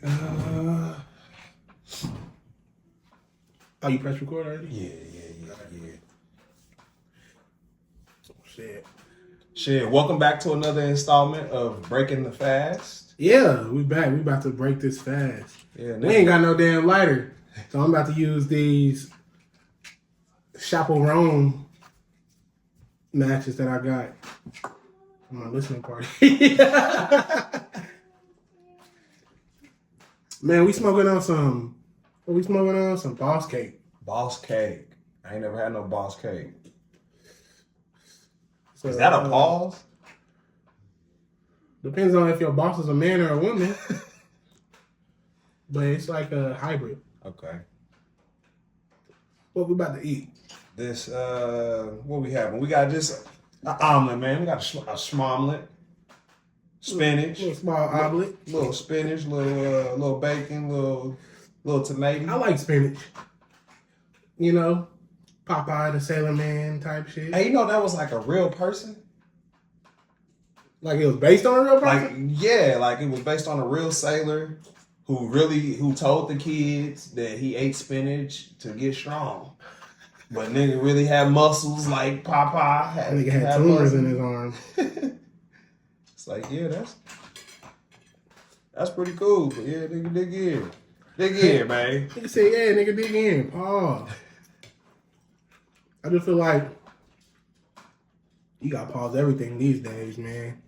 right. Oh, you press record already? Yeah. Shit. Welcome back to another installment of Breaking the Fast. Yeah, we back. We about to break this fast. Yeah, we ain't got no damn lighter. So I'm about to use these chaperone matches that I got for my listening party. Man, we smoking on some... What we smoking on? Some boss cake. Boss cake. I ain't never had no boss cake. So, is that a pause? Depends on if your boss is a man or a woman. But it's like a hybrid. Okay. What we about to eat? This, what we having? We got just an omelet, man. We got a schmomelet. Spinach. Little small omelet. Little spinach, little bacon, little tomato. I like spinach. You know, Popeye the Sailor Man type shit. Hey, you know that was like a real person? Like it was based on a real person? Like it was based on a real sailor who told the kids that he ate spinach to get strong. But nigga really had muscles like Popeye. Nigga had tumors in his arm. It's like, yeah, that's pretty cool. But yeah, nigga, dig in. Dig in, man. Nigga said, yeah, nigga, dig in. Pause. I just feel like you gotta pause everything these days, man.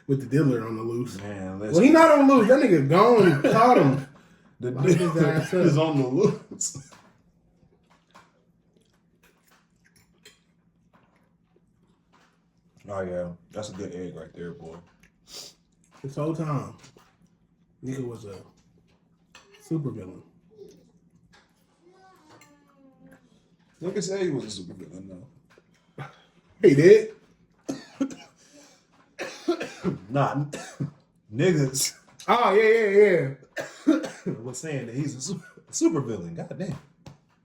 With the diddler on the loose. Man, listen. Well, he not on the loose. That nigga gone, caught him. The diddler is on the loose. Oh, yeah. That's a good egg right there, boy. This whole time, nigga was a super villain. Nigga said he was a super villain, though. He did? Nah, niggas. Oh, yeah. was saying that he's a super villain. God damn.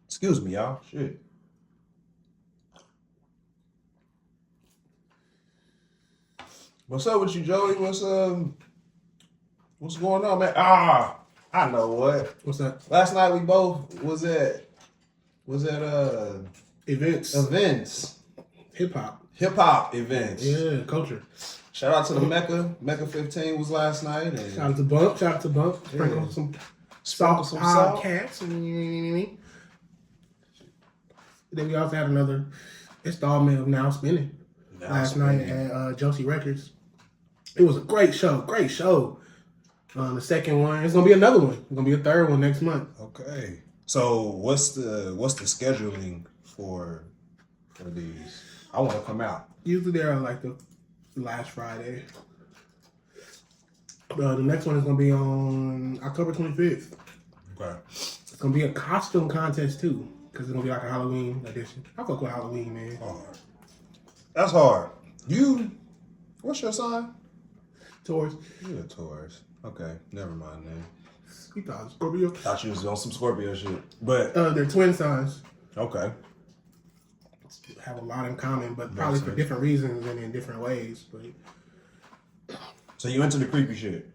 Excuse me, y'all. Shit. What's up with you, Joey? What's going on, man? I know what. What's that? Last night we both was at events. Hip hop events. Yeah, culture. Shout out to the Mecca 15 was last night. And shout out to Bump. Sprinkle some salt podcasts. Then we also had another installment of Now Spinning last night at Josie Records. It was a great show. The second one, it's gonna be another one. It's gonna be a third one next month. Okay. So what's the scheduling for these? I want to come out. Usually they're like the last Friday. The next one is gonna be on October 25th. Okay. It's gonna be a costume contest too, because it's gonna be like a Halloween edition. I fuck with Halloween, man. Hard. That's hard. What's your sign? Taurus. You're a Taurus. Okay, never mind then. You thought Scorpio? Thought you was on some Scorpio shit, but they're twin signs. Okay. Have a lot in common, but probably for different reasons and in different ways. But so you into the creepy shit?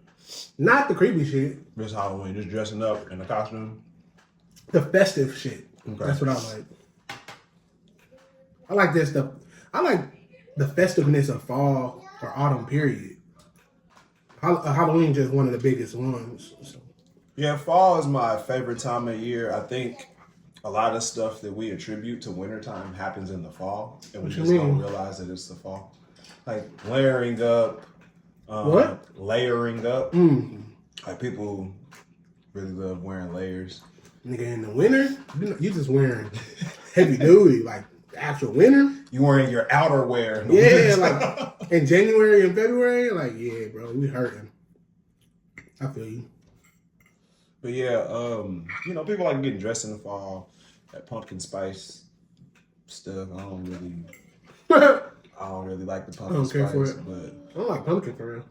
Not the creepy shit. This Halloween, just dressing up in a costume. The festive shit. Okay. That's what I like. I like this. I like the festiveness of fall or autumn period. Halloween just one of the biggest ones. So. Yeah, fall is my favorite time of year. I think a lot of stuff that we attribute to wintertime happens in the fall, and we just don't realize that it's the fall. Like layering up. What? Layering up. Mm. Like people really love wearing layers. Nigga, in the winter, you just wearing heavy duty, like actual winter. You wearing your outerwear. Yeah, like in January and February, like, yeah, bro, we hurting. I feel you. But yeah, people like getting dressed in the fall, that pumpkin spice stuff. I don't really like the pumpkin spice. For it. But I don't like pumpkin for real.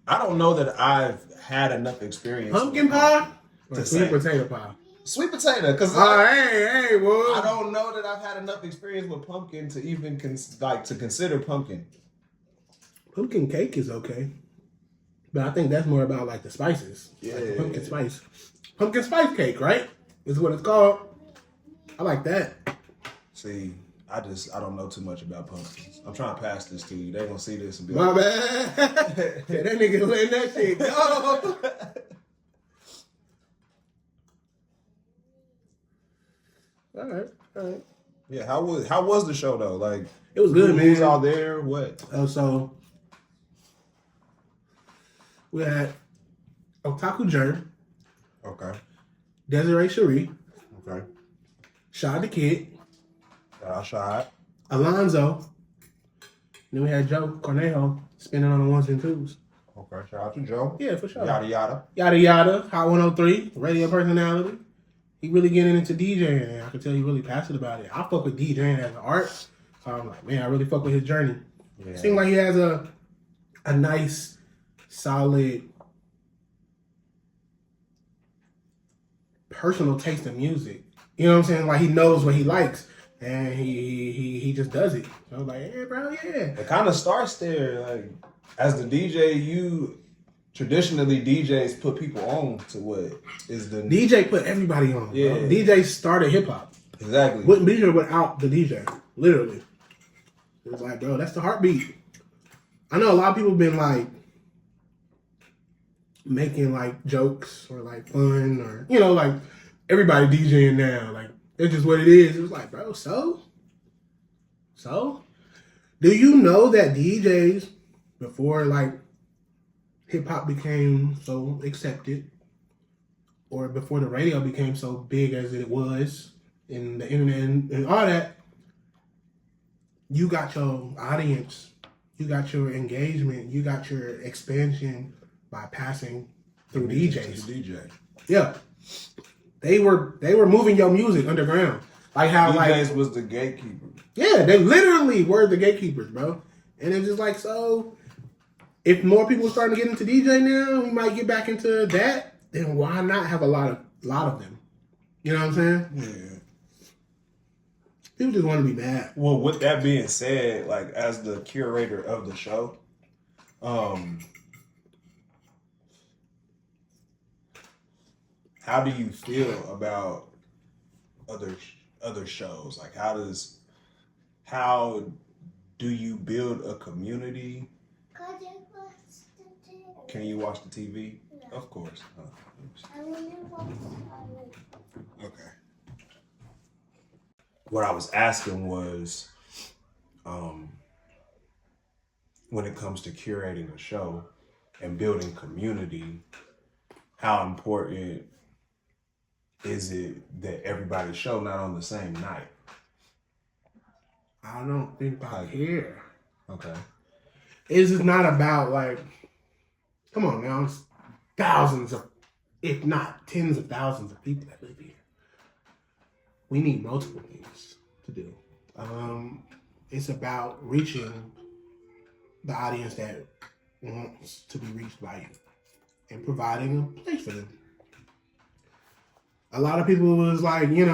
I don't know that I've had enough experience. Pumpkin pie? Or sweet potato pie? Sweet potato, because hey, boy. I don't know that I've had enough experience with pumpkin to even to consider pumpkin. Pumpkin cake is okay. But I think that's more about like the spices. Yeah. Like the pumpkin spice. Pumpkin spice cake, right? Is what it's called. I like that. See, I don't know too much about pumpkins. I'm trying to pass this to you. They gonna see this and be My like, bad. Yeah, that nigga letting that shit go. All right. yeah. How was the show though? Like, It was good, man. Who's all there? What? So we had Otaku Jer, Okay. Desiree Cherie, Okay. Shad the Kid, Shot. Alonzo. Then we had Joe Cornejo spinning on the ones and twos. Okay. Shout out to Joe. Yeah, for sure. Yada yada. Yada yada. Hot 103, radio personality. He really getting into DJing, and I can tell he really passionate about it. I fuck with DJing as an art, so I'm like, man, I really fuck with his journey. Yeah. Seems like he has a nice, solid, personal taste in music. You know what I'm saying? Like he knows what he likes, and he just does it. So I was like, yeah, bro, yeah. It kind of starts there. Like, as the DJ, traditionally DJs put people on to what is the DJ put everybody on. Yeah. Bro. DJ started hip hop. Exactly. Wouldn't be here without the DJ. Literally. It was like, bro, that's the heartbeat. I know a lot of people have been like making like jokes or like fun or like everybody DJing now. Like it's just what it is. It was like, bro, so do you know that DJs before like hip hop became so accepted, or before the radio became so big as it was, and the internet and all that, you got your audience, you got your engagement, you got your expansion by passing through DJs. DJ. Yeah, they were moving your music underground, like how DJs was the gatekeeper. Yeah, they literally were the gatekeepers, bro. And it's just like, so if more people are starting to get into DJ now, we might get back into that. Then why not have a lot of them? You know what I'm saying? Yeah. People just want to be mad. Well, with that being said, like as the curator of the show, how do you feel about other shows? Like how do you build a community? Can you watch the TV? Yeah. Of course. Okay. What I was asking was, when it comes to curating a show and building community, how important is it that everybody show not on the same night? I don't think I care. Okay. It's just not about like, come on now, it's thousands of, if not tens of thousands of people that live here. We need multiple things to do. It's about reaching the audience that wants to be reached by you and providing a place for them. A lot of people was like, they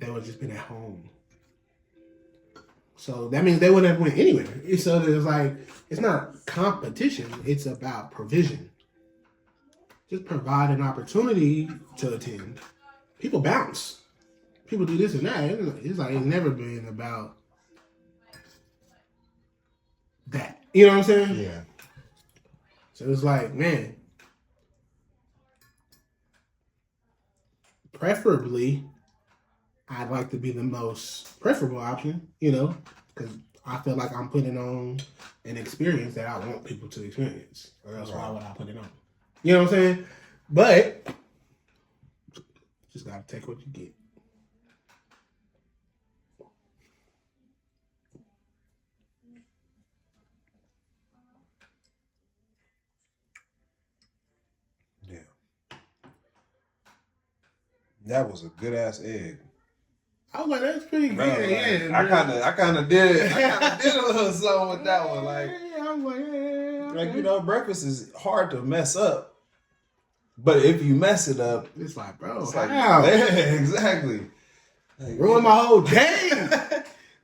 would just been at home. So that means they wouldn't have went anywhere. So it's like, it's not competition, it's about provision. Just provide an opportunity to attend. People bounce. People do this and that. It's like, it's never been about that. You know what I'm saying? Yeah. So it's like, man, preferably, I'd like to be the most preferable option, because I feel like I'm putting on an experience that I want people to experience. Or else why would I put it on? You know what I'm saying? But just gotta take what you get. Yeah. That was a good ass egg. I was like, that's pretty good. Bro, like, Yeah, I kind of did a little something with that one. Like, I'm like, breakfast is hard to mess up. But if you mess it up, it's like, bro, it's like, how? yeah, exactly. Like, Ruin my whole day.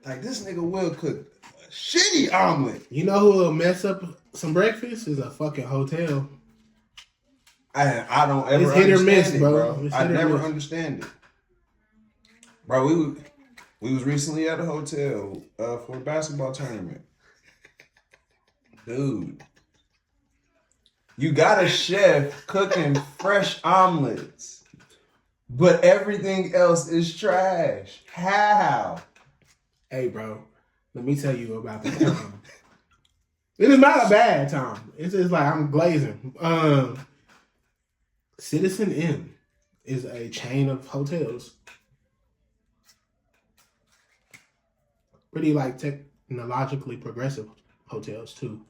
Like, this nigga will cook shitty omelet. You know who will mess up some breakfast? Is a fucking hotel. I don't ever It's hit or understand miss, it, bro. I never understand it. Bro, we was recently at a hotel for a basketball tournament. Dude. You got a chef cooking fresh omelets, but everything else is trash. How? Hey, bro, let me tell you about the time. It is not a bad time. It's just like I'm glazing. Citizen Inn is a chain of hotels. Pretty like technologically progressive hotels too.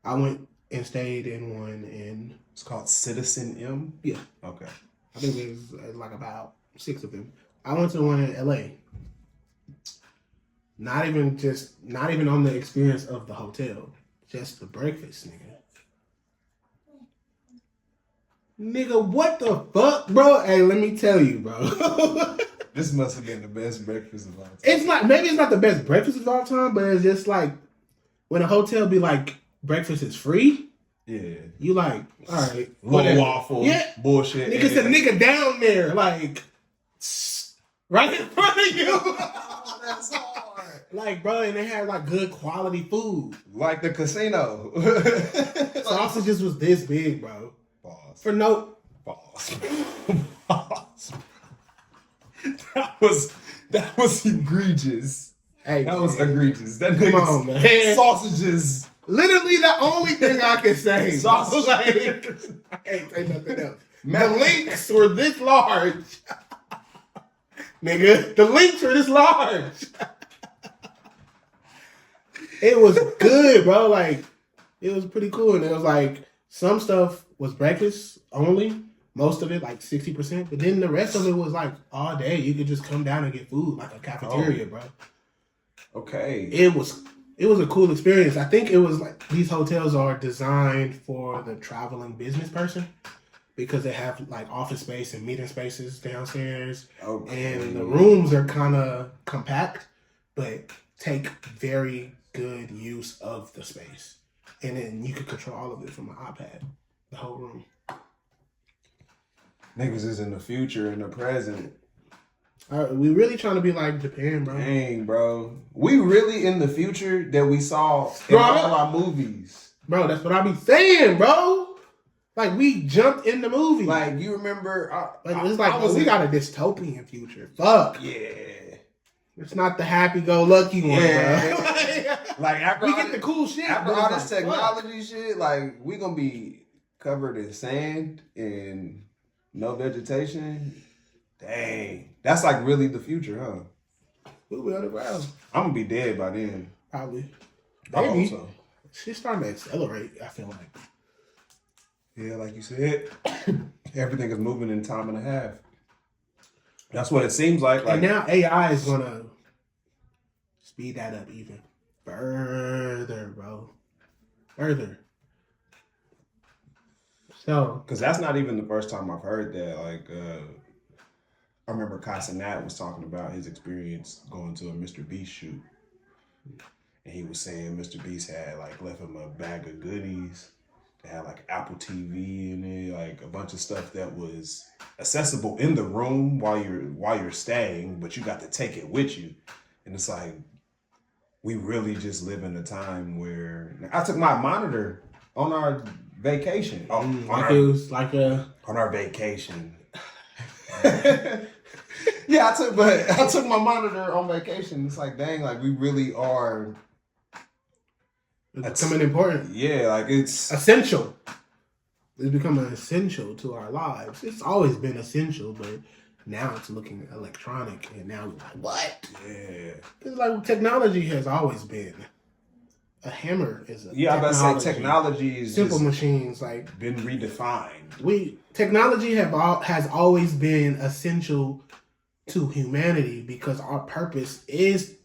I went and stayed in one in... It's called Citizen M? Yeah. Okay. I think there's like about 6 of them. I went to one in LA. Not even on the experience of the hotel. Just the breakfast, nigga. Nigga, what the fuck, bro? Hey, let me tell you, bro. This must have been the best breakfast of all time. It's not, maybe it's not the best breakfast of all time, but it's just like when a hotel be like, breakfast is free. Yeah. You like, all right. Low waffle. Yeah. Bullshit. Nigga's a nigga down there, like, right in front of you. Oh, that's hard. Like, bro, and they had like good quality food. Like the casino. Sausages was this big, bro. Pause. For no... Pause. Pause. That was egregious. Hey, that was egregious. That come on, man. Sausages. Literally the only thing I can say. Sausages. Like, I can't say nothing else. The links were this large. Nigga, the links were this large. It was good, bro. Like, it was pretty cool. And it was like, some stuff was breakfast only. Most of it, like 60%. But then the rest of it was like all day. You could just come down and get food, like a cafeteria, bro. Okay. It was a cool experience. I think it was like these hotels are designed for the traveling business person because they have like office space and meeting spaces downstairs. Okay. And the rooms are kind of compact, but take very good use of the space. And then you can control all of it from an iPad, the whole room. Niggas is in the future and the present. We really trying to be like Japan, bro. Dang, bro. We really in the future that we saw in all our movies. Bro, that's what I be saying, bro. Like, we jumped in the movie. Like, you remember... it's like, we got a dystopian future. Fuck. Yeah. It's not the happy-go-lucky one, yeah. bro. Like, after we get the cool shit. After all this technology shit, like, we gonna be covered in sand and no vegetation. Dang. That's like really the future, huh? We'll be underground. I'm gonna be dead by then. Probably. I Maybe. hope so. She's starting to accelerate, I feel like. Yeah, like you said, everything is moving in time and a half. That's what it seems like. And now AI is gonna speed that up even further, bro. Further. So, because that's not even the first time I've heard that. Like, I remember Casanat was talking about his experience going to a Mr. Beast shoot, and he was saying Mr. Beast had like left him a bag of goodies. They had like Apple TV in it, like a bunch of stuff that was accessible in the room while you're staying, but you got to take it with you. And it's like, we really just live in a time where I took my monitor on our vacation. On our vacation. Yeah, I took my monitor on vacation. It's like, dang, like we really are. It's becoming important. Yeah, like it's essential. It's becoming essential to our lives. It's always been essential, but now it's looking electronic, and now we're like, what? Yeah. It's like technology has always been. A hammer is a I about to say technology is simple machines like been redefined. Technology has always been essential to humanity because our purpose is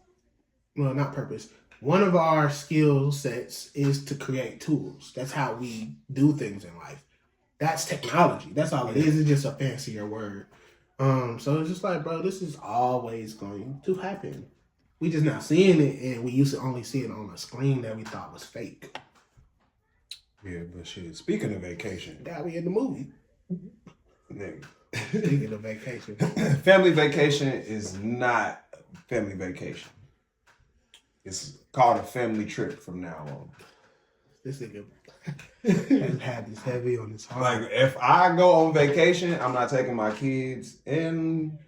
not purpose. One of our skill sets is to create tools. That's how we do things in life. That's technology. That's all it is. It's just a fancier word. So it's just like, bro, this is always going to happen. We just not seeing it, and we used to only see it on a screen that we thought was fake. Yeah, but shit. Speaking of vacation, That we in the movie. nigga. Speaking of vacation, Family vacation is not family vacation. It's called a family trip from now on. this nigga has had this heavy on his heart. Like, if I go on vacation, I'm not taking my kids in.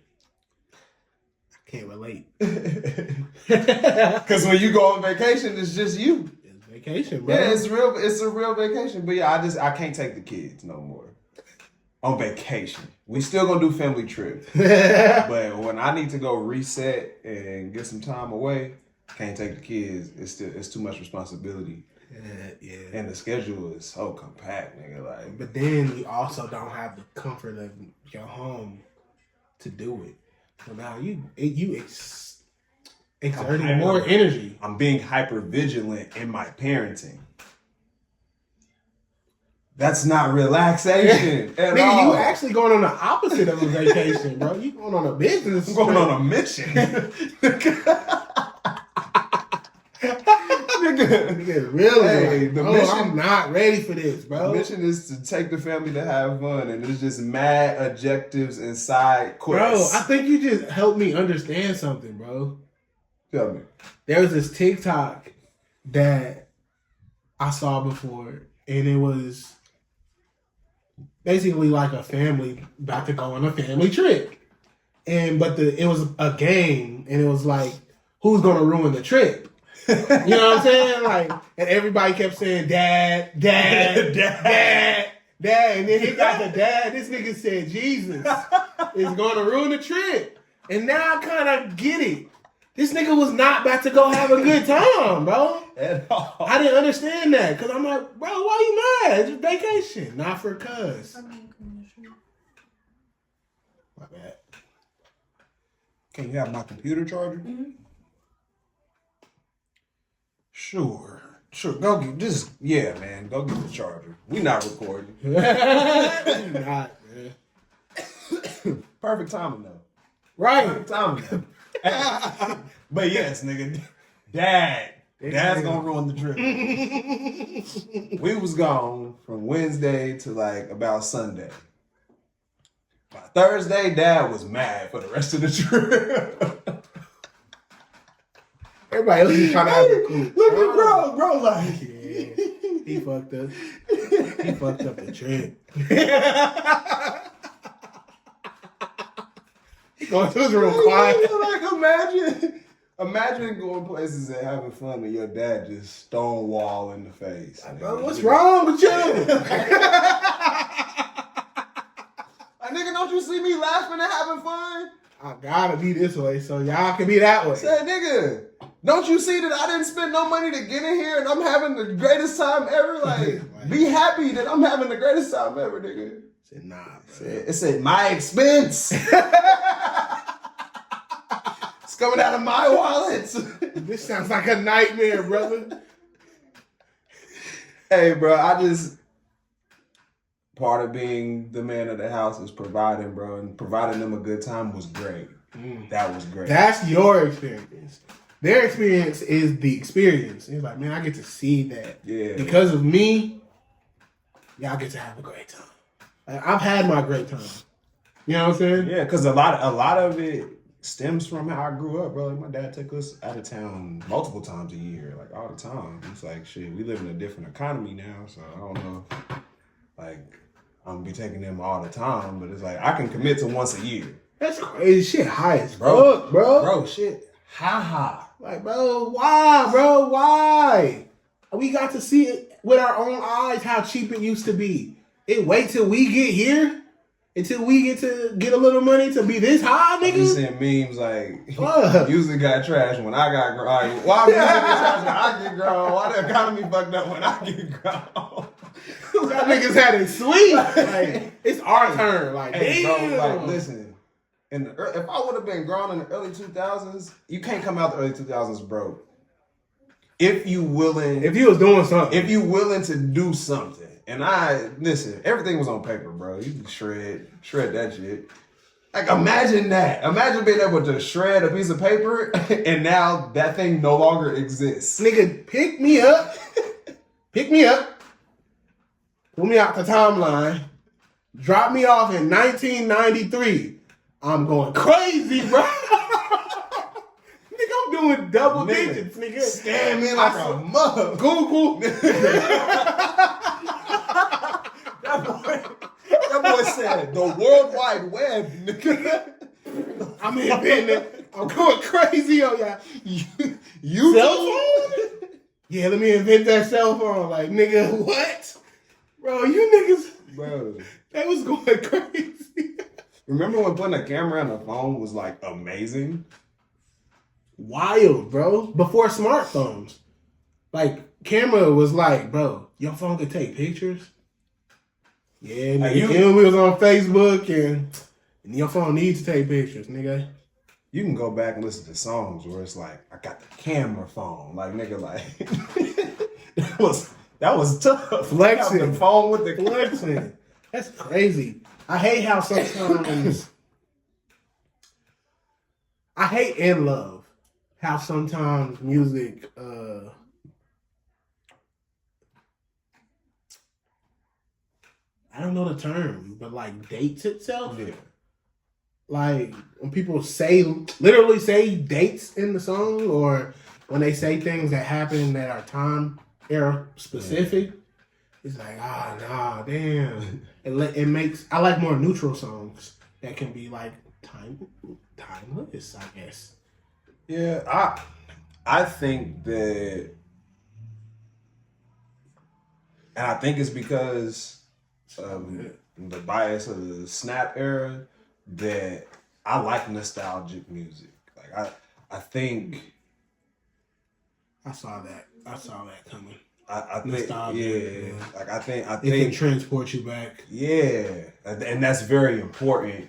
Can't relate. Because when you go on vacation, it's just you. It's vacation, bro. Yeah, it's real. It's a real vacation. But yeah, I can't take the kids no more on vacation. We still gonna do family trip. But when I need to go reset and get some time away, can't take the kids. It's too much responsibility. Yeah. And the schedule is so compact, nigga. Like, But then you also don't have the comfort of your home to do it. So now you exerting more energy. I'm being hyper vigilant in my parenting. That's not relaxation at Nigga, all. you actually going on the opposite of a vacation, bro. You going on a business. I'm going on a mission. Nigga, really? Hey, the mission, I'm not ready for this, bro. The mission is to take the family to have fun, and it's just mad objectives and side quests. Bro, I think you just helped me understand something, bro. Tell me. There was this TikTok that I saw before, and it was basically like a family about to go on a family trip. But it was a game, and it was like, who's gonna ruin the trip? You know what I'm saying? Like, and everybody kept saying, Dad, and then he got the dad. This nigga said, Jesus is gonna ruin the trip. And now I kind of get it. This nigga was not about to go have a good time, bro. At all. I didn't understand that, because I'm like, bro, why you mad? It's just vacation, not for cuz. My bad. Can you have my computer charger? Mm-hmm. Sure. Go get this. Yeah, man. Go get the charger. We not recording. Not, man. Perfect timing though. Right. Perfect timing. But yes, nigga. Dad's gonna ruin the trip. We was gone from Wednesday to like about Sunday. By Thursday, Dad was mad for the rest of the trip. Everybody else is trying to have it cool. Look at bro, like Yeah, he fucked up. He fucked up the trip. He going to his room quiet. Like imagine going places and having fun and your dad just stonewall in the face. Like, bro, what's wrong with you? Like, nigga, don't you see me laughing and having fun? I gotta be this way, so y'all can be that way. Say, nigga, don't you see that I didn't spend no money to get in here and I'm having the greatest time ever? Like, be happy that I'm having the greatest time ever, nigga. Said, nah, bro. It's at my expense. It's coming out of my wallet. This sounds like a nightmare, brother. Hey, bro, part of being the man of the house is providing, bro, and providing them a good time was great. That was great. That's your experience. Their experience is the experience. It's like, man, I get to see that. Yeah. Because of me, y'all get to have a great time. Like, I've had my great time. You know what I'm saying? Yeah, because a lot of it stems from how I grew up, bro. Like, my dad took us out of town multiple times a year, like all the time. It's like, shit, we live in a different economy now, so I don't know. Like, I'm gonna be taking them all the time, but it's like I can commit to once a year. That's crazy. Shit high as Bro, fuck, bro. Bro, shit. Ha. Like, bro, why, bro? Why? We got to see it with our own eyes how cheap it used to be. Wait till we get here? Until we get to get a little money to be this high, nigga? You seeing memes like, music got trashed when I got grown. Why music get trashed when I get grown? Why the economy fucked up when I get grown? Y'all niggas had it sweet. Like, it's our turn. Like, hey, damn. bro, like, listen. If I would have been grown in the early 2000s, you can't come out the early 2000s broke. If you was doing something. If you willing to do something. And listen, everything was on paper, bro. You can shred that shit. Like, imagine that. Imagine being able to shred a piece of paper and now that thing no longer exists. Nigga, pick me up. Pick me up. Pull me out the timeline. Drop me off in 1993. I'm going crazy, bro. Nigga, I'm doing double digits, nigga. Scan me like a mug. Google. That boy said the World Wide Web, nigga. I'm inventing it. I'm going crazy on y'all. You cell phone? Yeah, let me invent that cell phone. Like, nigga, what? Bro, you niggas, Bro, that was going crazy. remember when putting a camera on a phone was like amazing? Wild, bro. Before smartphones. Like, camera was like, bro, your phone could take pictures. Yeah, nigga. We was on Facebook and your phone needs to take pictures, nigga. You can go back and listen to songs where it's like, I got the camera phone. Like, nigga, like, that was tough. Flexing. The phone with the flexing. That's crazy. I hate how sometimes, I hate and love how sometimes music, I don't know the term, but like dates itself. Yeah. Like when people literally say dates in the song, or when they say things that happen that are time era specific, it's like, nah, damn. It makes, I like more neutral songs that can be like timeless, I guess. Yeah, I think that, and I think it's because the bias of the Snap era that I like nostalgic music. Like I think I saw that coming. I think Nostalgia, yeah. Like I think it can transport you back. Yeah, and that's very important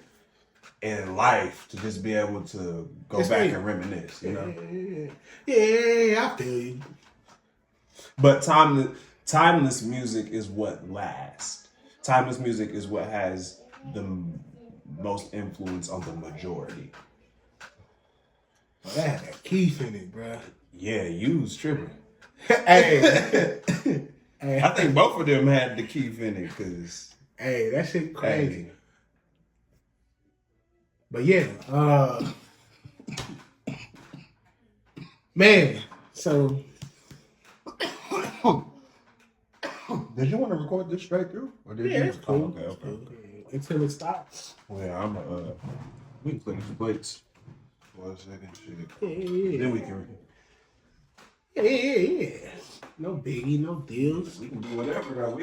in life to just be able to go back and reminisce. You know. Yeah, I feel you. But timeless music is what lasts. Timeless music is what has the most influence on the majority. Well, that had that Keith in it, bro. Yeah, you was tripping. Hey. I think both of them had the Keith in it, cause that shit crazy. Hey. But yeah, man. So, did you want to record this straight through, or did you? It's cool. Okay. Until it stops. Well, yeah, we can clean the plates for a second. Yeah. Then we can. Yeah. No biggie, no deals. We can do whatever, though.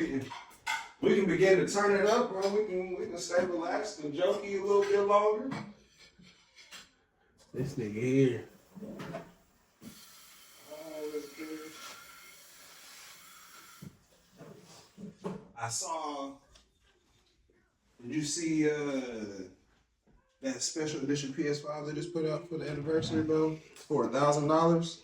We can begin to turn it up, bro. We can stay relaxed and jokey a little bit longer. This nigga here. I saw. Did you see that special edition PS5 they just put out for the anniversary, bro? For $1,000.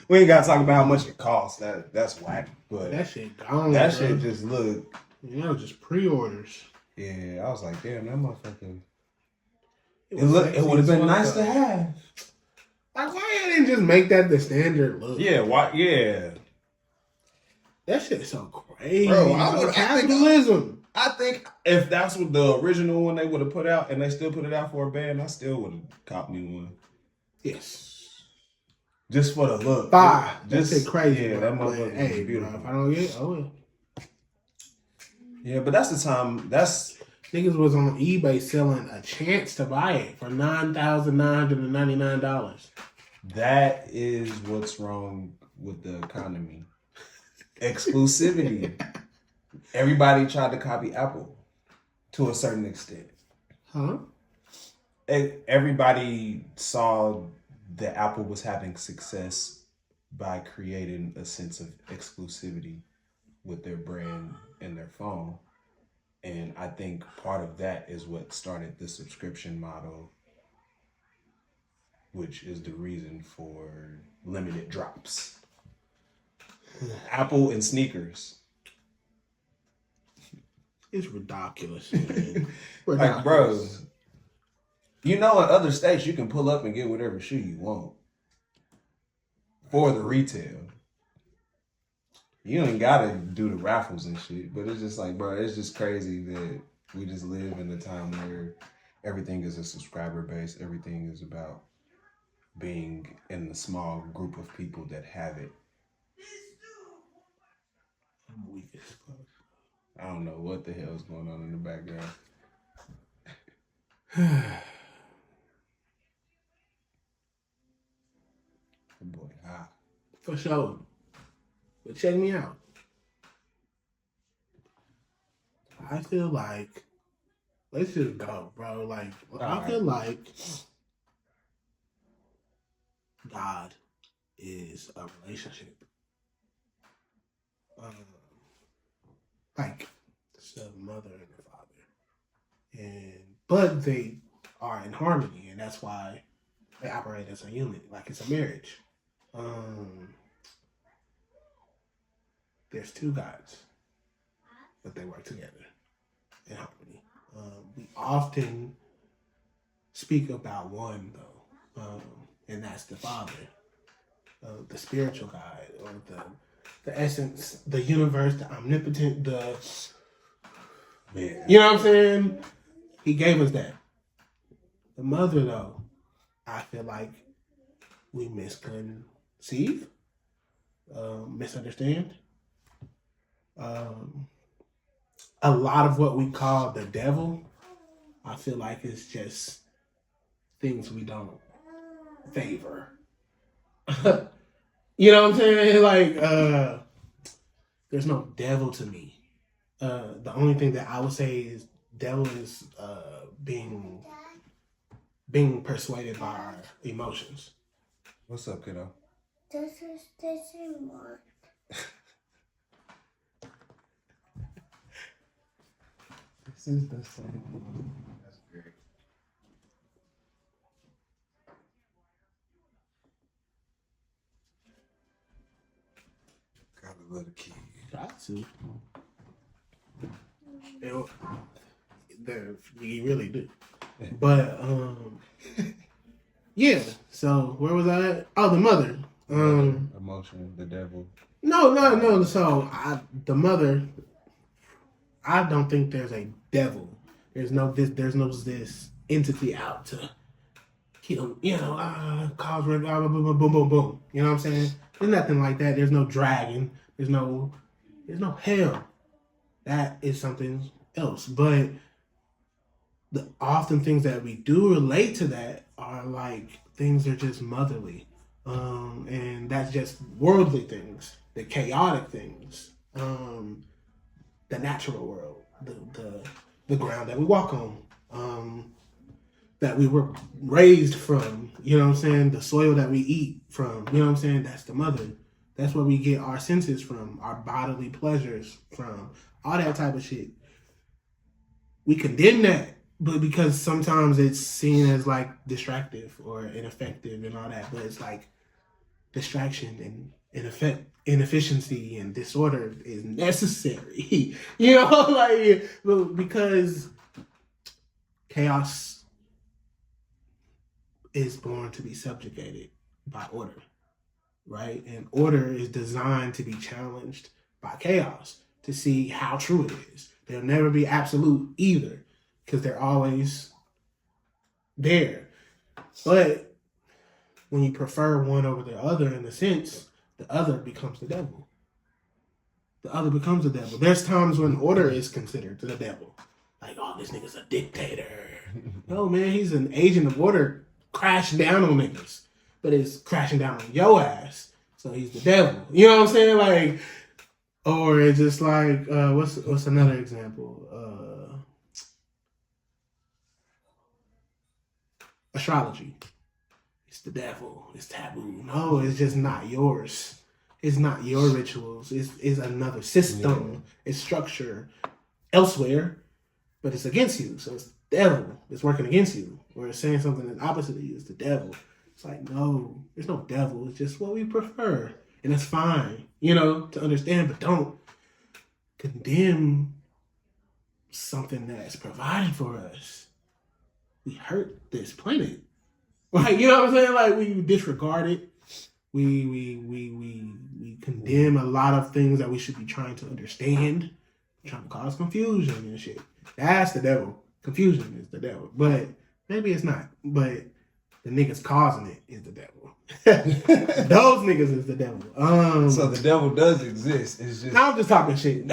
We ain't gotta talk about how much it costs. That's whack. But that shit gone. That shit just look. Just pre-orders. Yeah, I was like, damn, that motherfucker. It would have been nice to have. Like, why you didn't just make that the standard look? Yeah, why? Yeah. That shit's so crazy. Bro, capitalism. I think if that's what the original one they would have put out, and they still put it out for a band, I still would have copped me one. Yes. Just for the look. That shit crazy. Yeah, that motherfucker is beautiful. Bro, if I don't get it, I will. Yeah, but that's the time. Niggas was on eBay selling a chance to buy it for $9,999. That is what's wrong with the economy. Exclusivity. Everybody tried to copy Apple to a certain extent. Huh? Everybody saw that Apple was having success by creating a sense of exclusivity with their brand and their phone. And I think part of that is what started the subscription model, which is the reason for limited drops. Apple and sneakers. It's ridiculous, man. Like, bro, you know, in other states, you can pull up and get whatever shoe you want for the retail. You ain't gotta do the raffles and shit, but it's just like, bro, it's just crazy that we just live in a time where everything is a subscriber base. Everything is about being in the small group of people that have it. I'm weak as fuck. I don't know what the hell is going on in the background. Boy, For sure. But check me out. I feel like, let's just go, bro. Like, I feel like God is a relationship. Like, it's the mother and the father. But they are in harmony, and that's why they operate as a unit, like it's a marriage. There's two gods, but they work together in harmony. We often speak about one, though, and that's the Father, the spiritual God, or the essence, the universe, the omnipotent, you know what I'm saying? He gave us that. The mother, though, I feel like we misconceive, misunderstand. A lot of what we call the devil, I feel like it's just things we don't favor. You know what I'm saying? Like, there's no devil to me. The only thing that I would say is devil is being persuaded by our emotions. What's up, kiddo? This is more. This is the same one. That's great. Got a little key. Got to. You really do. But yeah. So where was I at? Oh, the mother. Emotion, the devil. No. So the mother. I don't think there's a devil. There's no this entity out to kill. Cause boom, boom, boom, boom. You know what I'm saying? There's nothing like that. There's no dragon. There's no hell. That is something else. But the often things that we do relate to that are like things that are just motherly. And that's just worldly things, the chaotic things, the natural world, the ground that we walk on, that we were raised from, you know what I'm saying? The soil that we eat from, you know what I'm saying? That's the mother. That's where we get our senses from, our bodily pleasures from, all that type of shit. We condemn that, but because sometimes it's seen as like distractive or ineffective and all that, but it's like distraction and inefficiency and disorder is necessary. You know, like, because chaos is born to be subjugated by order, right? And order is designed to be challenged by chaos to see how true it is. They'll never be absolute either, because they're always there. But when you prefer one over the other, in a sense, the other becomes the devil. The other becomes the devil. There's times when order is considered the devil. Like, oh, this nigga's a dictator. No, man, he's an agent of order crashing down on niggas. But it's crashing down on your ass. So he's the devil. You know what I'm saying? Like, or it's just like, what's another example? Astrology. It's the devil. It's taboo. No, it's just not yours. It's not your rituals. It's another system. Yeah. It's structure elsewhere, but it's against you. So it's the devil. It's working against you. Or it's saying something that's opposite of you. It's the devil. It's like, no, there's no devil. It's just what we prefer. And that's fine, to understand, but don't condemn something that's provided for us, we hurt this planet. Like, you know what I'm saying? Like, we disregard it. We condemn a lot of things that we should be trying to understand, trying to cause confusion and shit. That's the devil. Confusion is the devil. But maybe it's not. But the niggas causing it is the devil. Those niggas is the devil. So the devil does exist. It's just I'm just talking shit.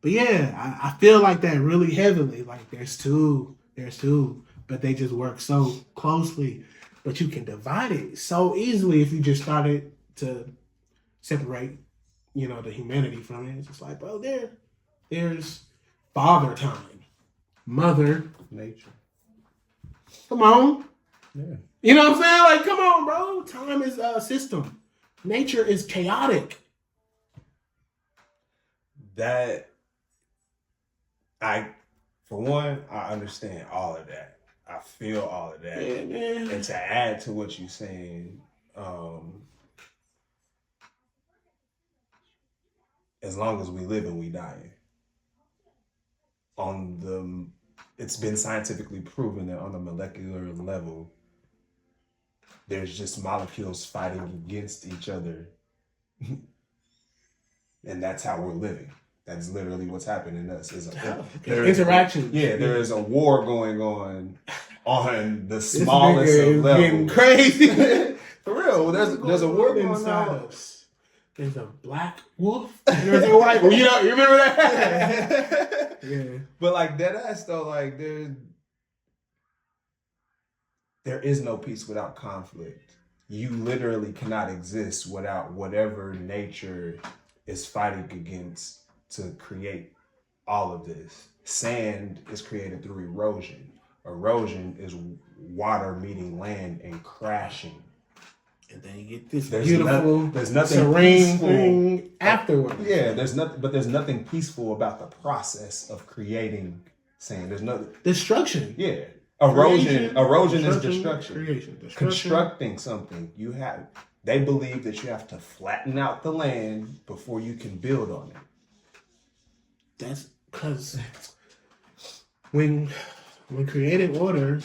But yeah, I feel like that really heavily. Like there's two, but they just work so closely. But you can divide it so easily if you just started to separate, the humanity from it. It's just like, bro, there's father time, mother nature. Come on. Yeah. You know what I'm saying? Like, come on, bro. Time is a system. Nature is chaotic. For one, I understand all of that. I feel all of that. Yeah, man. And to add to what you're saying, as long as we live and we die, it's been scientifically proven that on a molecular level, there's just molecules fighting against each other. And that's how we're living. That's literally what's happening to us. Interaction. There is a war going on the smallest of levels. Getting crazy. For real, there's a war going inside on. us. There's a black wolf. There's a white wolf. You remember that? Yeah. But like dead ass though, like there is no peace without conflict. You literally cannot exist without whatever nature is fighting against to create all of this. Sand is created through erosion. Erosion is water meeting land and crashing. And then you get this beautiful, serene thing afterwards. Yeah, there's nothing peaceful about the process of creating sand. There's no destruction. Yeah. Erosion is destruction. Creation. Constructing something. They believe that you have to flatten out the land before you can build on it. That's because when creating order,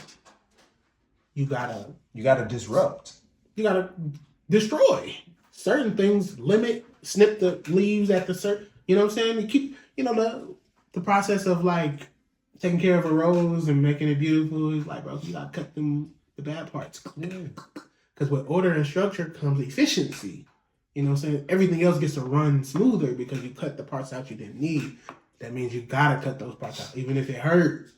you gotta disrupt. You gotta destroy certain things. Snip the leaves at the certain. You know what I'm saying? You keep the process of like taking care of a rose and making it beautiful. Is like, bro, you gotta cut the bad parts. Because with order and structure comes efficiency. You know what I'm saying? Everything else gets to run smoother because you cut the parts out you didn't need. That means you gotta cut those parts out, even if it hurt.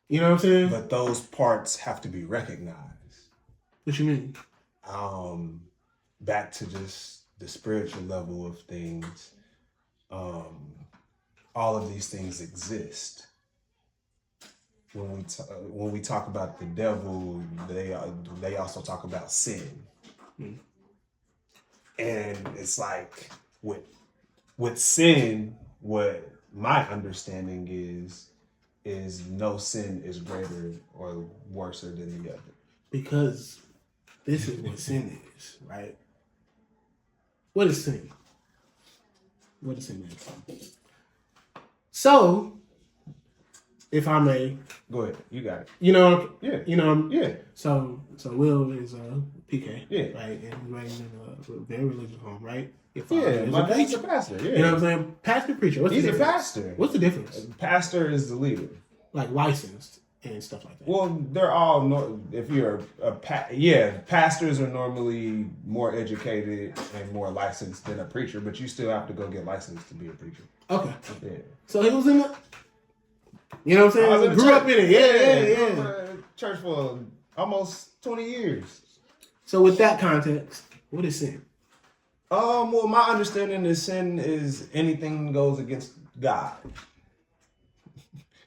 You know what I'm saying? But those parts have to be recognized. What you mean? Back to just the spiritual level of things. All of these things exist. When we talk about the devil, they also talk about sin. Mm. And it's like with sin, what my understanding is no sin is greater or worse than the other. Because this is what sin is, right? What is sin? What is sin? So, if I may, go ahead. You got it. Yeah. Yeah. So Will is a PK. Yeah. Right, and he's raised in a very religious home, right? My dad's a pastor. Yeah. You know what I'm saying? Pastor, preacher. He's a pastor. What's the difference? Pastor is the leader. Like licensed and stuff like that. Well, they're all if you're pastors are normally more educated and more licensed than a preacher, but you still have to go get licensed to be a preacher. Okay. Yeah. So he was in the. You know what I'm saying? Grew up in it. Yeah. Church for almost 20 years. So with that context, what is sin? Well, my understanding is sin is anything goes against God.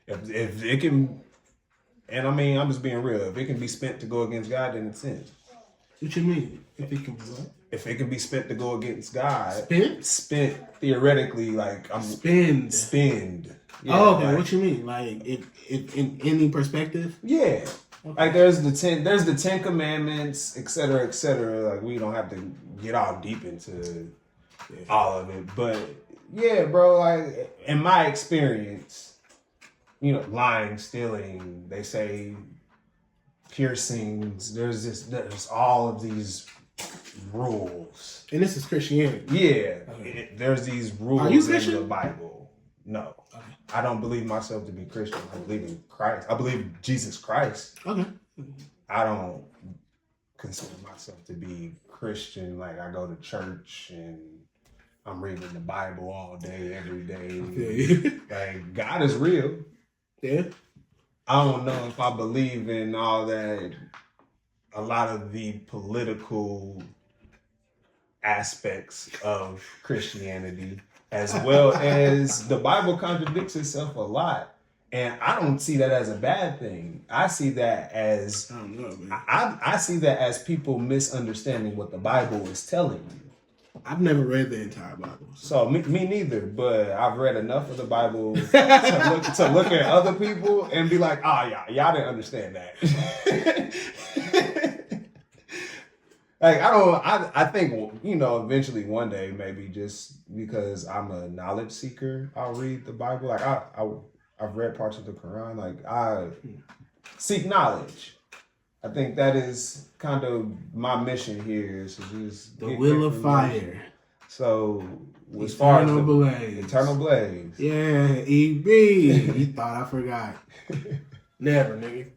If it can, and I mean, I'm just being real. If it can be spent to go against God, then it's sin. What you mean? If it can be what? If it can be spent to go against God, spent theoretically, like spend. Yeah, oh, okay. Like, what you mean? Like, if in any perspective? Yeah. Okay. Like there's the 10 commandments, et cetera, et cetera. Like we don't have to get all deep into all of it. But yeah, bro, like in my experience, lying, stealing, they say piercings, there's all of these rules. And this is Christianity. Yeah. There's these rules in the Bible. No. Okay. I don't believe myself to be Christian. I believe in Christ. I believe Jesus Christ. Okay. I don't consider myself to be Christian. Like I go to church and I'm reading the Bible all day, every day. Okay. Like God is real. Yeah. I don't know if I believe in all that, a lot of the political aspects of Christianity, as well as the Bible contradicts itself a lot. And I don't see that as a bad thing. I see that as, I don't know, man. I see that as people misunderstanding what the Bible is telling you. I've never read the entire Bible. So me neither, but I've read enough of the Bible to look at other people and be like, y'all didn't understand that. Like I think eventually one day, maybe just because I'm a knowledge seeker, I'll read the Bible. Like I've read parts of the Quran. Like I seek knowledge. I think that is kind of my mission here, is to just the will of fire. So as far as Eternal Blaze. Yeah, EB. You thought I forgot. Never, nigga.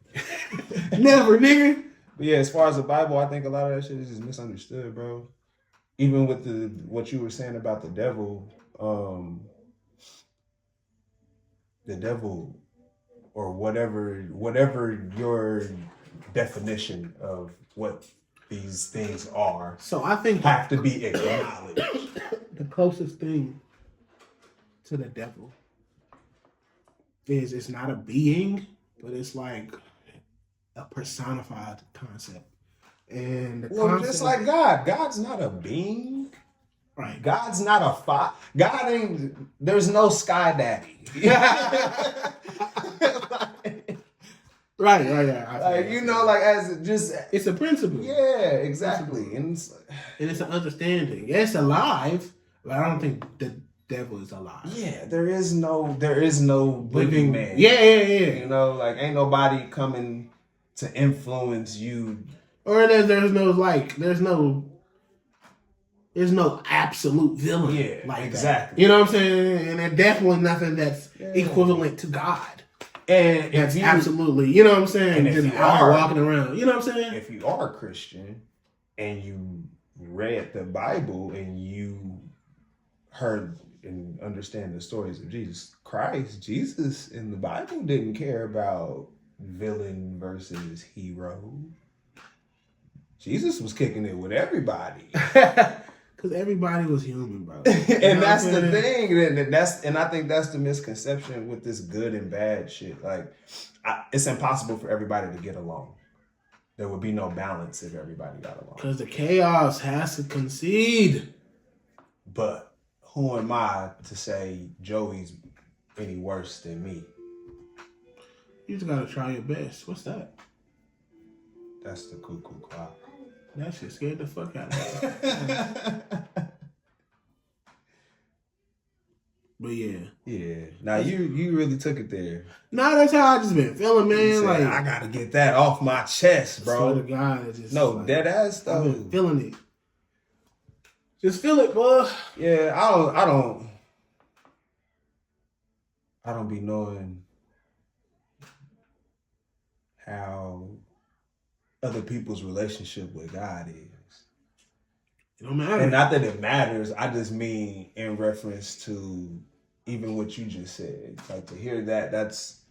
Never, nigga. But yeah, as far as the Bible, I think a lot of that shit is just misunderstood, bro. Even with what you were saying about the devil, or whatever your definition of what these things are, so I think have to be acknowledged. The closest thing to the devil is it's not a being, but it's like a personified concept. And just like God's not a being. Right. God's not a God ain't. There's no sky daddy. Right. As just it's a principle. Yeah, exactly, and it's an understanding. Yeah, it's alive, but I don't think the devil is alive. Yeah, there is no living man. Yeah. Ain't nobody coming to influence you. Or there's no absolute villain. Yeah, like exactly. That. You know what I'm saying? And there's definitely nothing that's equivalent to God. And that's absolutely, you know what I'm saying? And if you are walking around, you know what I'm saying? If you are a Christian and you read the Bible and you heard and understand the stories of Jesus Christ, Jesus in the Bible didn't care about villain versus hero. Jesus was kicking it with everybody. Because everybody was human, bro. And that's the thing. And I think that's the misconception with this good and bad shit. Like, it's impossible for everybody to get along. There would be no balance if everybody got along. Because the chaos has to concede. But who am I to say Joey's any worse than me? You just gotta try your best. What's that? That's the cuckoo clock. That shit scared the fuck out of me. But yeah. Yeah. Now you really took it there. Nah, that's how I just been feeling, man. Like I gotta get that off my chest, bro. I swear to God, it's just like, dead ass though. I've been feeling it. Just feel it, boy. Yeah, I don't be knowing how other people's relationship with God is. It don't matter. And not that it matters, I just mean in reference to even what you just said. Like to hear that's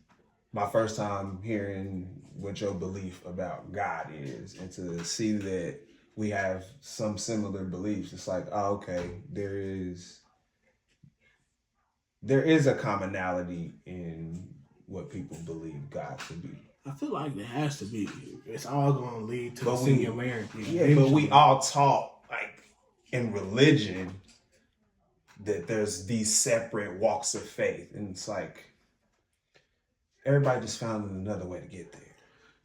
my first time hearing what your belief about God is, and to see that we have some similar beliefs. It's like, oh, okay, there is a commonality in what people believe God to be. I feel like there has to be. It's all going to lead to singularity. Yeah, but we all taught, like, in religion, that there's these separate walks of faith. And it's like, everybody just found another way to get there.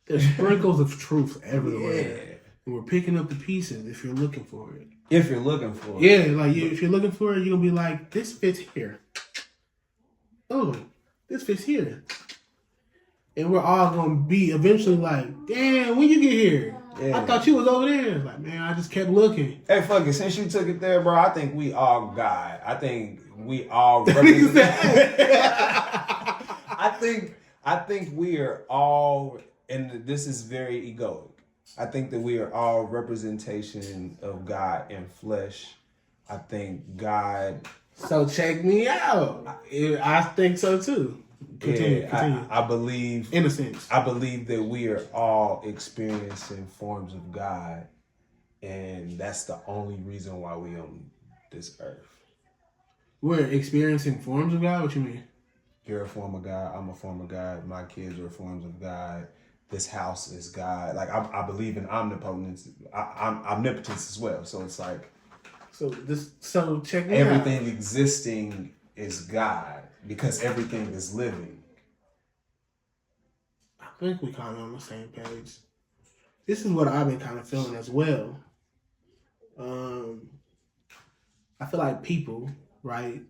There's sprinkles of truth everywhere. Yeah. And we're picking up the pieces if you're looking for it. If you're looking for it. Yeah, like if you're looking for it, you're going to be like, this fits here. Oh, this fits here. And we're all going to be eventually like, damn, when you get here? Yeah. I thought you was over there. Like, man, I just kept looking. Hey, fuck it. Since you took it there, bro, I think we all God. I think we all represent. I think we are all, and this is very egoic. I think that we are all representation of God in flesh. I think God. So check me out. I think so too. Continue. I believe, in a sense, I believe that we are all experiencing forms of God, and that's the only reason why we on this earth. We're experiencing forms of God. What you mean? You're a form of God. I'm a form of God. My kids are forms of God. This house is God. Like I believe in omnipotence. I'm omnipotence as well. So it's like, so check me everything out. existing is God because everything is living. I think we kind of on the same page. This is what I've been kind of feeling as well. I feel like people, right?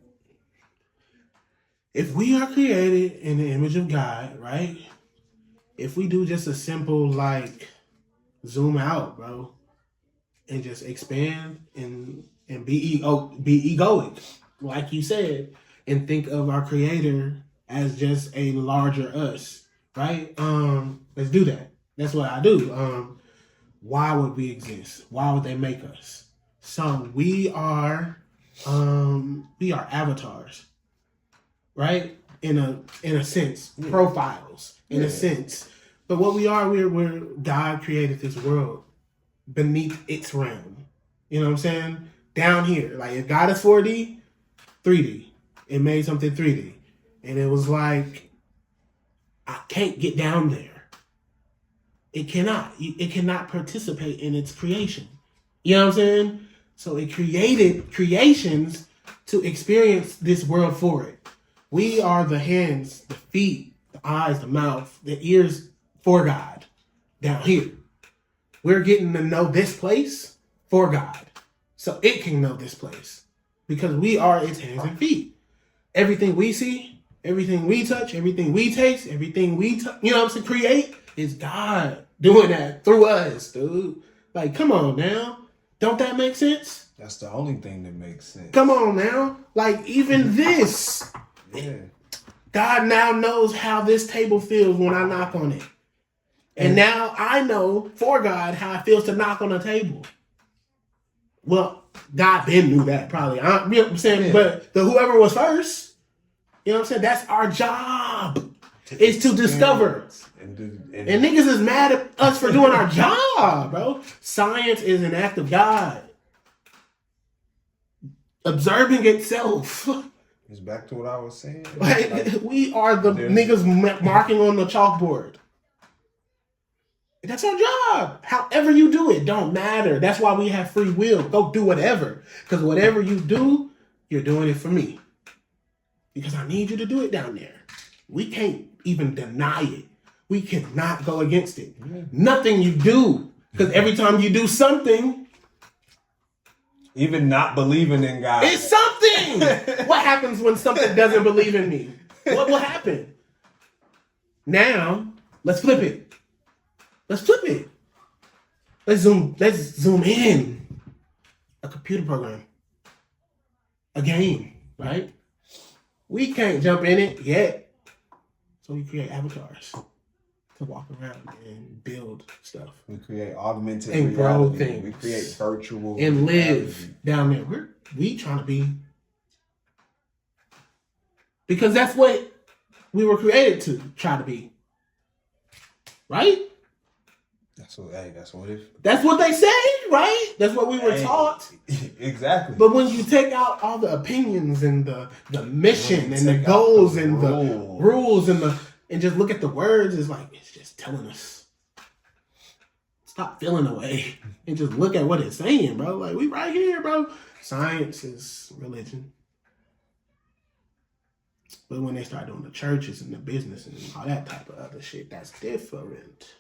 If we are created in the image of God, right? If we do just a simple like zoom out, bro, and just expand and be egoic, like you said, and think of our creator as just a larger us, right? Let's do that. That's what I do. Why would we exist? Why would they make us? So we are avatars, right? In a sense, profiles in a sense. But what we are, we're God created this world beneath its realm. You know what I'm saying? Down here, like if God is 4D, 3D, it made something 3D, and it was like, I can't get down there. It cannot participate in its creation. You know what I'm saying? So it created creations to experience this world for it. We are the hands, the feet, the eyes, the mouth, the ears for God down here. We're getting to know this place for God. So it can know this place. Because we are its hands and feet. Everything we see, everything we touch, everything we taste, everything we, you know what I'm saying, create is God doing that through us, dude. Like, come on now. Don't that make sense? That's the only thing that makes sense. Come on now. Like, even this. Yeah. God now knows how this table feels when I knock on it. And now I know for God how it feels to knock on a table. Well, God then knew that probably. You know what I'm saying? Yeah. But whoever was first, you know what I'm saying? That's our job. Is to discover. And niggas is mad at us for doing our job, bro. Science is an act of God. Observing itself. It's back to what I was saying. Like, we are the niggas marking on the chalkboard. That's our job. However you do it, don't matter. That's why we have free will. Go do whatever. Because whatever you do, you're doing it for me. Because I need you to do it down there. We can't even deny it. We cannot go against it. Yeah. Nothing you do. Because every time you do something, even not believing in God, it's something. What happens when something doesn't believe in me? What will happen? Now, let's flip it. Let's flip it. Let's zoom in. A computer program. A game, right? We can't jump in it yet. So we create avatars to walk around and build stuff. We create augmented and reality. Grow things. We create virtual and live reality. Down there. We trying to be, because that's what we were created to try to be. Right? That's what they say, right? That's what we were taught. Exactly. But when you take out all the opinions and the mission and the goals and the rules and just look at the words, it's like, it's just telling us. Stop feeling away and just look at what it's saying, bro. Like, we right here, bro. Science is religion. But when they start doing the churches and the business and all that type of other shit, that's different.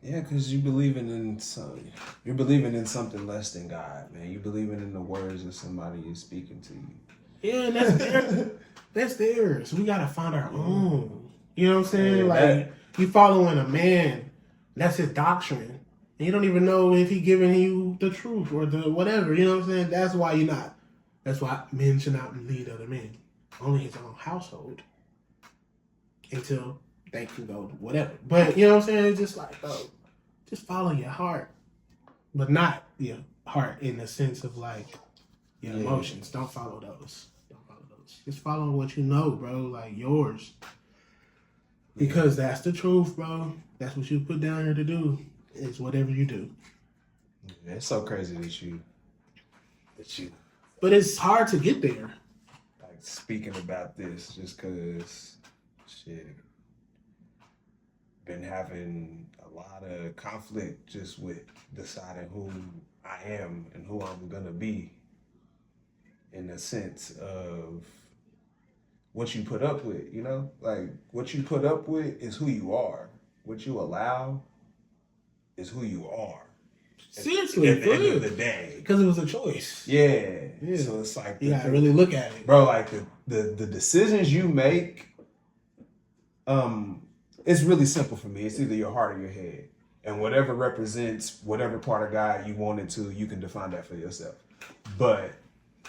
Yeah, because you're believing in something less than God, man. You believing in the words of somebody is speaking to you. Yeah, and that's theirs. That's theirs. We gotta find our own. You know what I'm saying? Like you following a man, that's his doctrine. And you don't even know if he giving you the truth or the whatever. You know what I'm saying? That's why you're not. That's why men should not lead other men. Only his own household. Until they can go whatever. But you know what I'm saying? It's just like, bro, just follow your heart. But not your heart in the sense of like your emotions. Don't follow those. Just follow what you know, bro. Like yours. Because that's the truth, bro. That's what you put down here to do. Is whatever you do. Yeah, it's so crazy that you. But it's hard to get there. Like speaking about this, just because, shit, been having a lot of conflict just with deciding who I am and who I'm gonna be. In the sense of what you put up with, you know? Like, what you put up with is who you are. What you allow is who you are. Seriously, at the end of the day. Because it was a choice. Yeah. So it's like... You gotta really look at it. Bro, like, the decisions you make, it's really simple for me. It's either your heart or your head. And whatever represents whatever part of God you want it to, you can define that for yourself. But...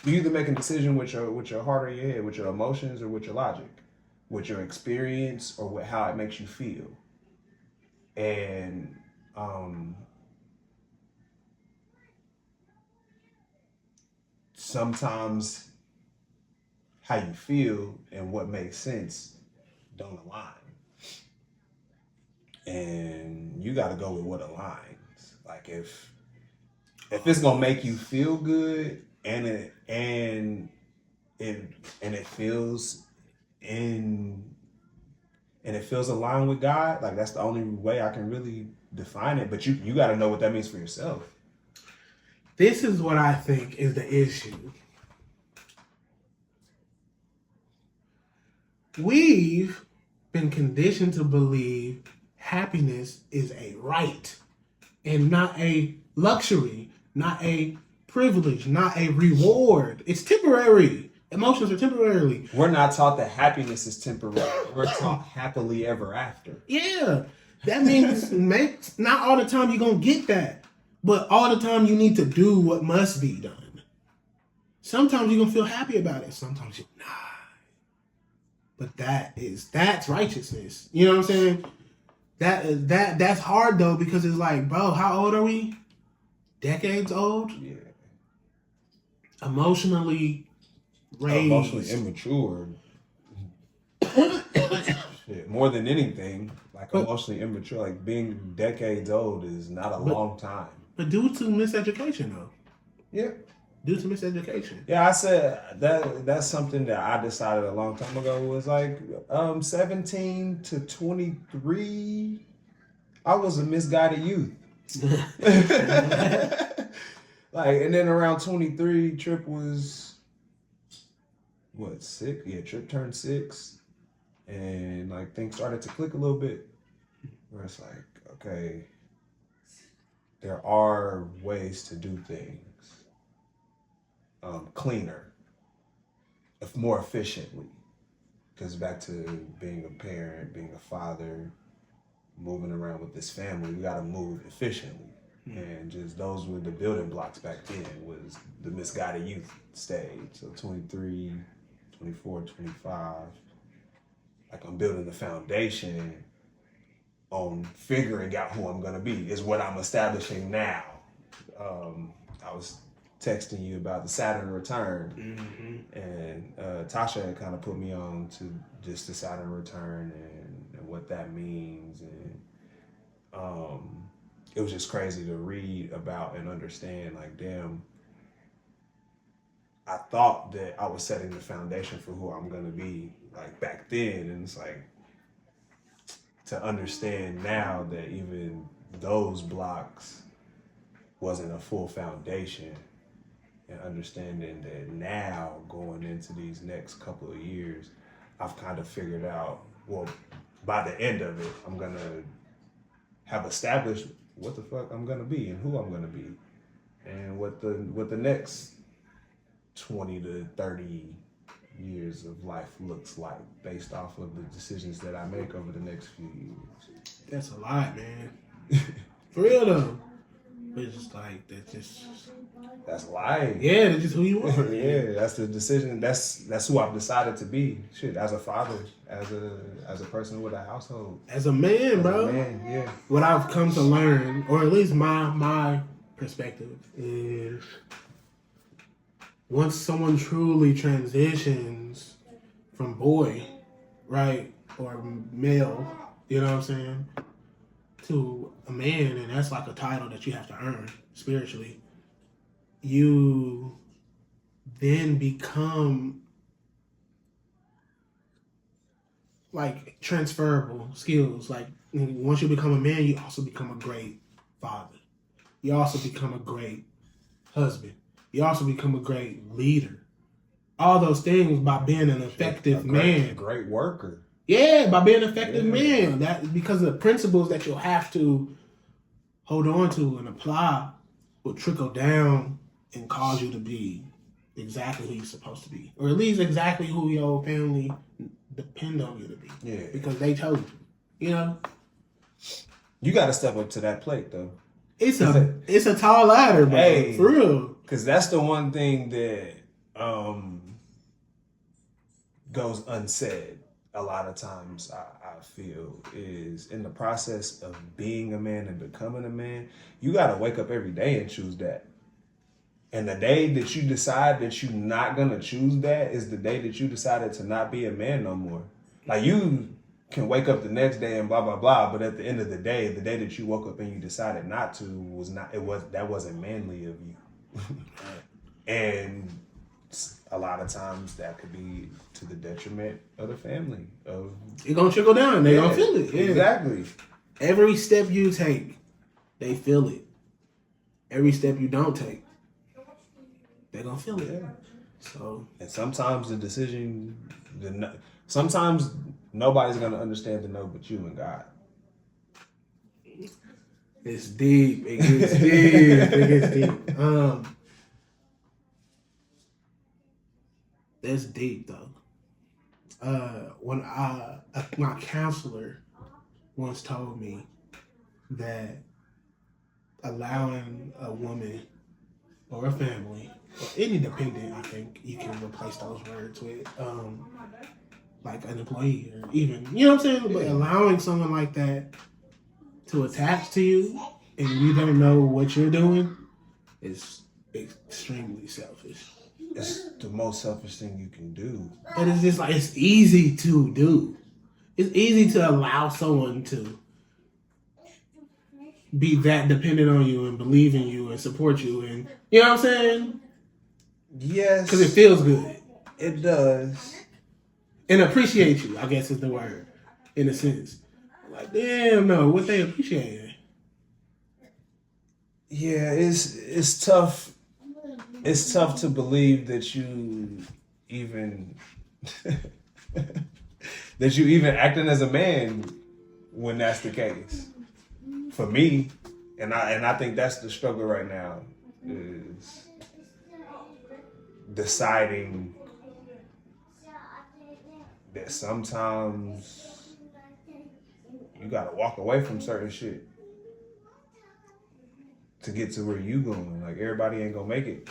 you either make a decision with your heart or your head, with your emotions or with your logic, with your experience or with how it makes you feel. And sometimes how you feel and what makes sense don't align. And you got to go with what aligns. Like if it's gonna make you feel good. And it feels aligned with God. Like that's the only way I can really define it. But you got to know what that means for yourself. This is what I think is the issue. We've been conditioned to believe happiness is a right and not a luxury, not a privilege, not a reward. It's temporary. Emotions are temporary. We're not taught that happiness is temporary. We're taught happily ever after. Yeah. That means not all the time you're going to get that. But all the time you need to do what must be done. Sometimes you're going to feel happy about it. Sometimes you're not. But that's righteousness. You know what I'm saying? That's hard though because it's like, bro, how old are we? Decades old? Yeah. Emotionally raised. Emotionally immature. Shit, more than anything, like emotionally immature, like being decades old is not a long time. But due to miseducation though. Yeah. Due to miseducation. Yeah, I said that's something that I decided a long time ago was like 17 to 23, I was a misguided youth. Like, and then around 23, Trip was, what, 6? Yeah, Trip turned 6. And, like, things started to click a little bit. Where it's like, okay, there are ways to do things cleaner, more efficiently. Because back to being a parent, being a father, moving around with this family, we got to move efficiently. And just those were the building blocks back then was the misguided youth stage. So 23, 24, 25. Like I'm building the foundation on figuring out who I'm going to be is what I'm establishing now. I was texting you about the Saturn return. And Tasha had kind of put me on to just the Saturn return and what that means. And it was just crazy to read about and understand, like, damn, I thought that I was setting the foundation for who I'm going to be, like, back then. And it's like, to understand now that even those blocks wasn't a full foundation, and understanding that now, going into these next couple of years, I've kind of figured out, well, by the end of it, I'm going to have established what the fuck I'm gonna be and who I'm gonna be, and what the next 20 to 30 years of life looks like based off of the decisions that I make over the next few years. That's a lot, man. For real though. But it's just like that's life. Yeah, that's just who you are. Yeah, that's the decision. That's who I've decided to be. Shit, as a father, as a person with a household, as a man, bro. Man, yeah. What I've come to learn, or at least my perspective, is once someone truly transitions from boy, right, or male, you know what I'm saying, to a man, and that's like a title that you have to earn spiritually, you then become like transferable skills. Like once you become a man, you also become a great father. You also become a great husband. You also become a great leader. All those things by being an effective man. A great worker. Yeah, by being an effective man. That because of the principles that you'll have to hold on to and apply will trickle down and cause you to be exactly who you're supposed to be. Or at least exactly who your family depend on you to be. Yeah. Because they told you. You know? You gotta step up to that plate though. It's a tall ladder, bro. Hey, for real. Because that's the one thing that goes unsaid a lot of times, I feel, is in the process of being a man and becoming a man, you got to wake up every day and choose that. And the day that you decide that you're not going to choose that is the day that you decided to not be a man no more. Like, you can wake up the next day and blah, blah, blah, but at the end of the day that you woke up and you decided not to that wasn't manly of you. And a lot of times that could be to the detriment of the family. It's gonna trickle down. They gonna feel it. Yeah. Exactly. Every step you take, they feel it. Every step you don't take, they're gonna feel it. Yeah. So, and sometimes the decision, sometimes nobody's gonna understand the no but you and God. It's deep. It gets deep. It gets deep. That's deep though. When my counselor once told me that allowing a woman or a family or any dependent, I think you can replace those words with like an employee or even, you know what I'm saying? But allowing someone like that to attach to you and you don't know what you're doing is extremely selfish. It's the most selfish thing you can do. But it's just like, it's easy to do. It's easy to allow someone to be that dependent on you and believe in you and support you and, you know what I'm saying? Yes. Because it feels good. It does. And appreciate you, I guess is the word, in a sense. Like, damn, no, what they appreciate. Yeah, it's tough. It's tough to believe that you even acting as a man when that's the case. For me, and I think that's the struggle right now, is deciding that sometimes you gotta walk away from certain shit to get to where you going. Like, everybody ain't gonna make it.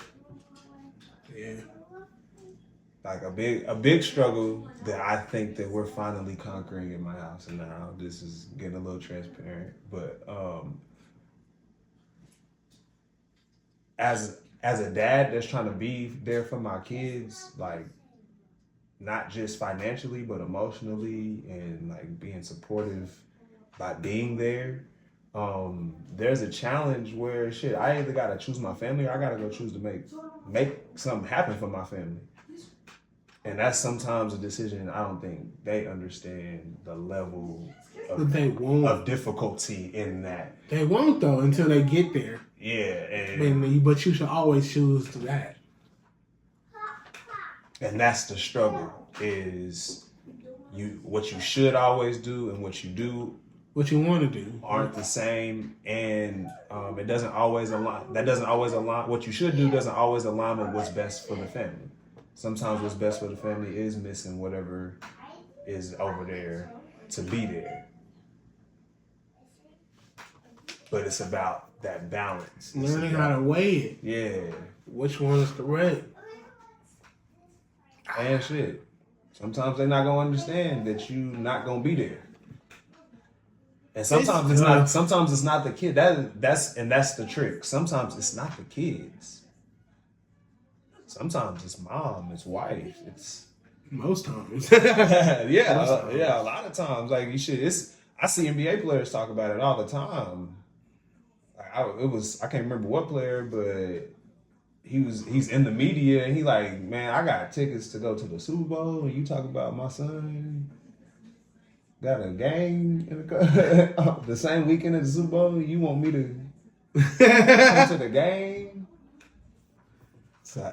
Yeah. Like a big struggle that I think that we're finally conquering in my house. And now this is getting a little transparent, but as a dad that's trying to be there for my kids, like not just financially but emotionally, and like being supportive by being there, there's a challenge where shit, I either gotta choose my family or I gotta go choose to make something happen for my family. And that's sometimes a decision I don't think they understand the level of difficulty in that. They won't though until they get there. Yeah, but you should always choose that. And that's the struggle, is what you should always do and what you do what you want to do aren't the same, and it doesn't always align. That doesn't always align. What you should do doesn't always align with what's best for the family. Sometimes what's best for the family is missing whatever is over there to be there. But it's about that balance. Learning how to weigh it. Yeah. Which one is correct? And shit. Sometimes they're not gonna understand that you not gonna be there. And sometimes it's not. Sometimes it's not the kid. That's the trick. Sometimes it's not the kids. Sometimes it's mom. It's wife. It's most times. yeah. A lot of times, like you should. I see NBA players talk about it all the time. I can't remember what player, but he's in the media and he like, man, I got tickets to go to the Super Bowl and you talk about my son got a game in the same weekend at the Super Bowl. You want me to come to the game? So,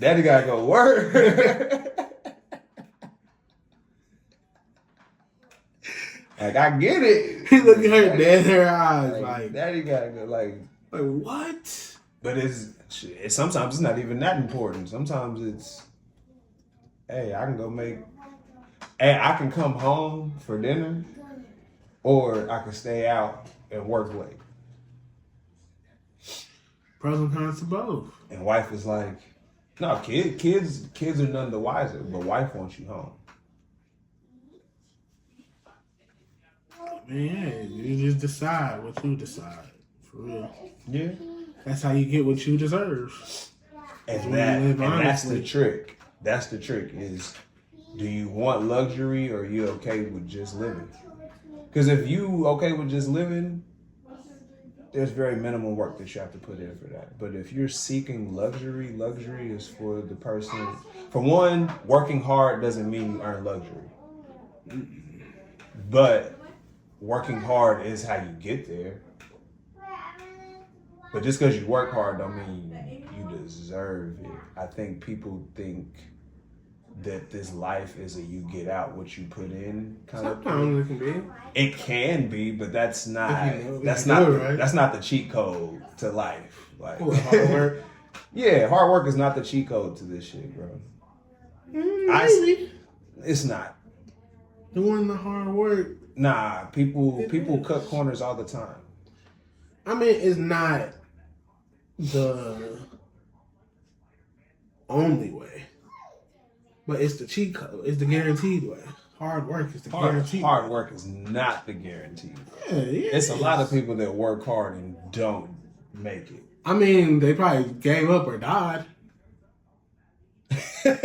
Daddy gotta go work. Like I get it. He look at her dead in her eyes like Daddy gotta go like what? But it's sometimes it's not even that important. Sometimes it's, hey, I can come home for dinner, or I can stay out and work late. Pros and cons to both. And wife is like, no, kids are none the wiser, but wife wants you home. Man, you just decide what you decide. For real. Yeah. That's how you get what you deserve. And that's the trick. That's the trick is, do you want luxury or are you okay with just living? Because if you okay with just living, there's very minimal work that you have to put in for that. But if you're seeking luxury is for the person. For one, working hard doesn't mean you earn luxury. But working hard is how you get there. But just because you work hard don't mean you deserve it. I think people think that this life is a you get out what you put in kind of thing. Sometimes it can be. It can be, but that's not right? That's not the cheat code to life. Like hard work. Yeah, hard work is not the cheat code to this shit, bro. Maybe. It's not. Doing the hard work. Nah, people cut corners all the time. I mean, it's not the only way, but it's the cheat code. It's the guaranteed way. Hard work is the guaranteed. Hard work is not the guaranteed. Yeah, It's a lot of people that work hard and don't make it. I mean, they probably gave up or died. For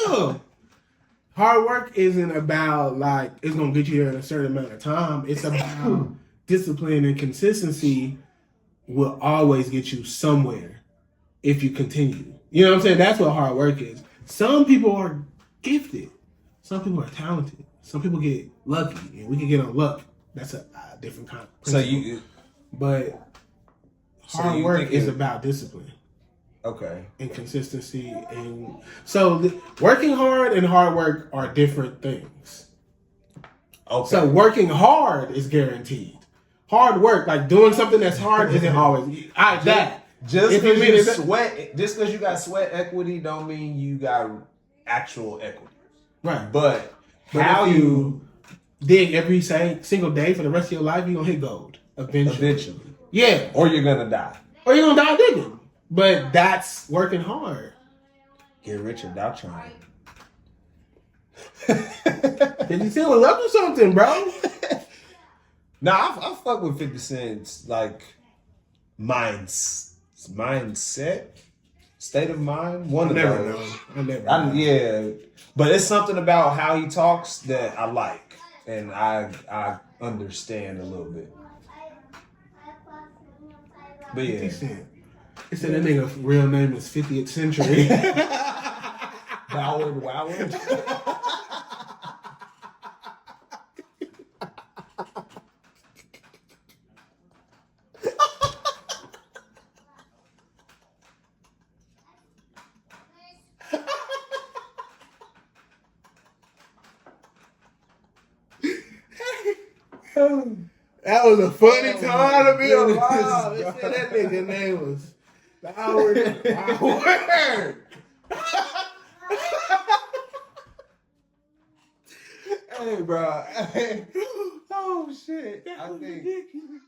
real. Hard work isn't about like it's gonna get you there in a certain amount of time. It's about discipline and consistency will always get you somewhere if you continue. You know what I'm saying? That's what hard work is. Some people are gifted. Some people are talented. Some people get lucky, and we can get on luck. That's a different kind of principle. But hard work is about discipline. Okay. And consistency. And so working hard and hard work are different things. Okay. So working hard is guaranteed. Hard work, like doing something that's hard, isn't always Just because you got sweat equity don't mean you got actual equity. Right. But how you dig every single day for the rest of your life, you're going to hit gold eventually. Yeah. Or you're going to die. Or you're going to die digging. But that's working hard. Get rich or die trying. Did you feel in love with something, bro? Nah, I fuck with 50 Cent's like mindset, state of mind. One of those. I never. Yeah, but it's something about how he talks that I like, and I understand a little bit. But yeah, 50 Cent. He said that nigga real name is 50th Century. Woward. That was a funny time to be goodness, alive. They bro. said that nigga name was Howard. Hey, bro. Hey. Oh shit. I think. Ridiculous.